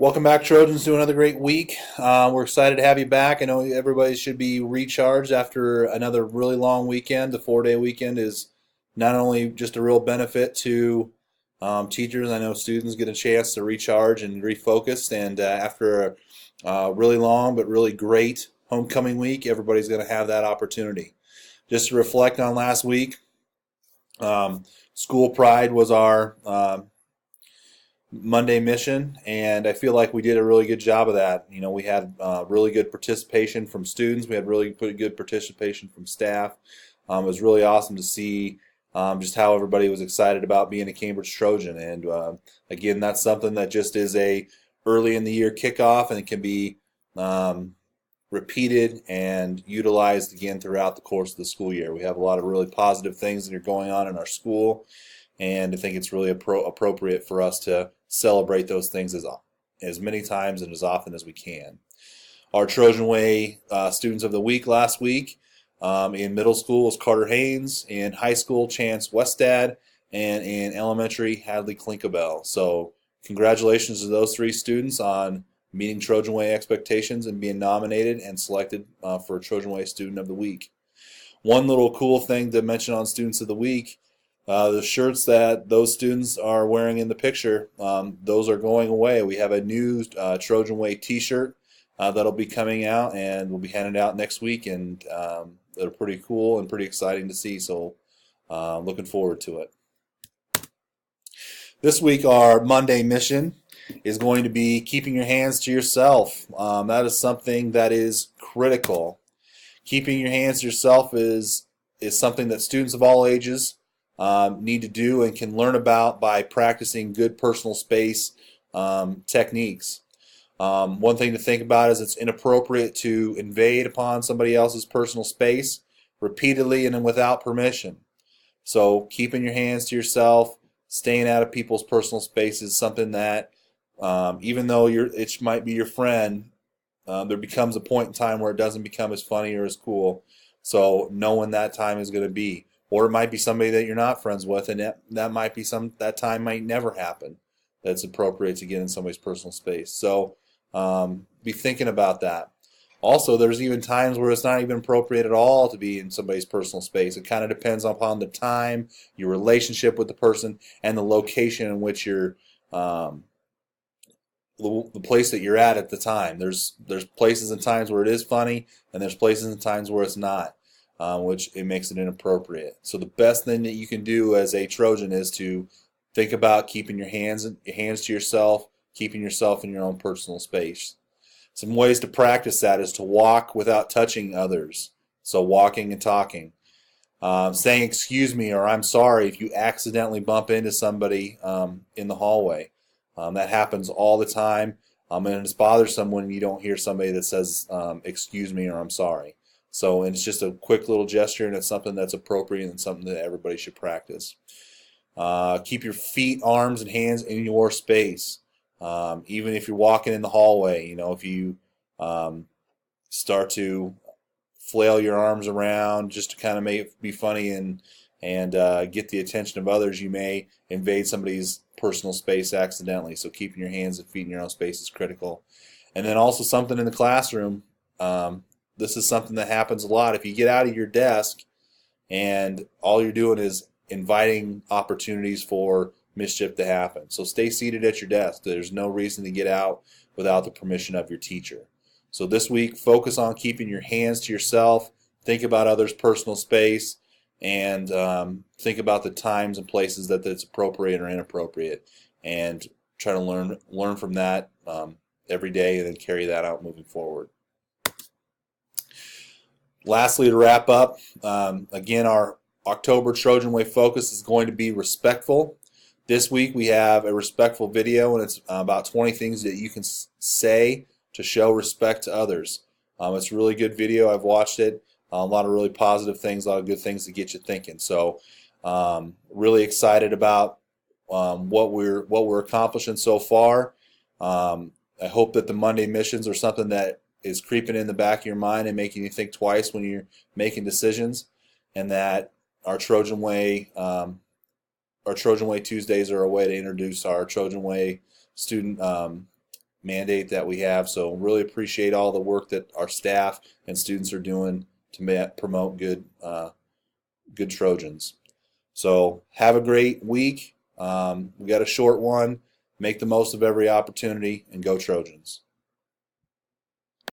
Welcome back, Trojans, to another great week. We're excited to have you back. I know everybody should be recharged after another really long weekend. The 4-day weekend is not only just a real benefit to teachers, I know students get a chance to recharge and refocus. And after a really long but really great homecoming week, everybody's going to have that opportunity. Just to reflect on last week, School Pride was our Monday mission, and I feel like we did a really good job of that. You know, we had really good participation from students. We had really good participation from staff. It was really awesome to see just how everybody was excited about being a Cambridge Trojan. And again, that's something that just is a early in the year kickoff, and it can be repeated and utilized again throughout the course of the school year. We have a lot of really positive things that are going on in our school, and I think it's really appropriate for us to celebrate those things as many times and as often as we can. Our Trojan Way Students of the Week last week in middle school was Carter Haynes, in high school Chance Westad, and in elementary Hadley Klinkabel. So congratulations to those three students on meeting Trojan Way expectations and being nominated and selected for Trojan Way Student of the Week. One little cool thing to mention on Students of the Week, the shirts that those students are wearing in the picture, those are going away. We have a new Trojan Way t-shirt that'll be coming out, and we'll be handing out next week, and they're pretty cool and pretty exciting to see, so looking forward to it. This week our Monday mission is going to be keeping your hands to yourself. That is something that is critical. Keeping your hands to yourself is something that students of all ages need to do and can learn about by practicing good personal space techniques. One thing to think about is it's inappropriate to invade upon somebody else's personal space repeatedly and without permission. So keeping your hands to yourself, staying out of people's personal space is something that even though it might be your friend, there becomes a point in time where it doesn't become as funny or as cool. So know when that time is going to be. Or it might be somebody that you're not friends with, and that time might never happen. That's appropriate to get in somebody's personal space. So be thinking about that. Also, there's even times where it's not even appropriate at all to be in somebody's personal space. It kind of depends upon the time, your relationship with the person, and the location in which you're, the place that you're at the time. There's places and times where it is funny, and there's places and times where it's not. Which it makes it inappropriate. So the best thing that you can do as a Trojan is to think about keeping your hands to yourself, keeping yourself in your own personal space. Some ways to practice that is to walk without touching others. So walking and talking. Saying excuse me or I'm sorry if you accidentally bump into somebody in the hallway. That happens all the time, and it's bothersome when you don't hear somebody that says excuse me or I'm sorry. So and it's just a quick little gesture, and it's something that's appropriate and something that everybody should practice. Keep your feet, arms, and hands in your space. Even if you're walking in the hallway, you know, if you start to flail your arms around just to kind of make it be funny and get the attention of others, you may invade somebody's personal space accidentally. So keeping your hands and feet in your own space is critical. And then also something in the classroom. This is something that happens a lot. If you get out of your desk and all you're doing is inviting opportunities for mischief to happen. So stay seated at your desk. There's no reason to get out without the permission of your teacher. So this week, focus on keeping your hands to yourself. Think about others' personal space, and think about the times and places that it's appropriate or inappropriate, and try to learn from that every day, and then carry that out moving forward. Lastly, to wrap up, again, our October Trojan Way focus is going to be respectful. This week we have a respectful video, and it's about 20 things that you can say to show respect to others. It's a really good video. I've watched it. A lot of really positive things, a lot of good things to get you thinking. So, really excited about what we're accomplishing so far. I hope that the Monday missions are something that is creeping in the back of your mind and making you think twice when you're making decisions, and that our Trojan Way Tuesdays are a way to introduce our Trojan Way student mandate that we have. So really appreciate all the work that our staff and students are doing to promote good Trojans. So have a great week. We got a short one. Make the most of every opportunity and go Trojans.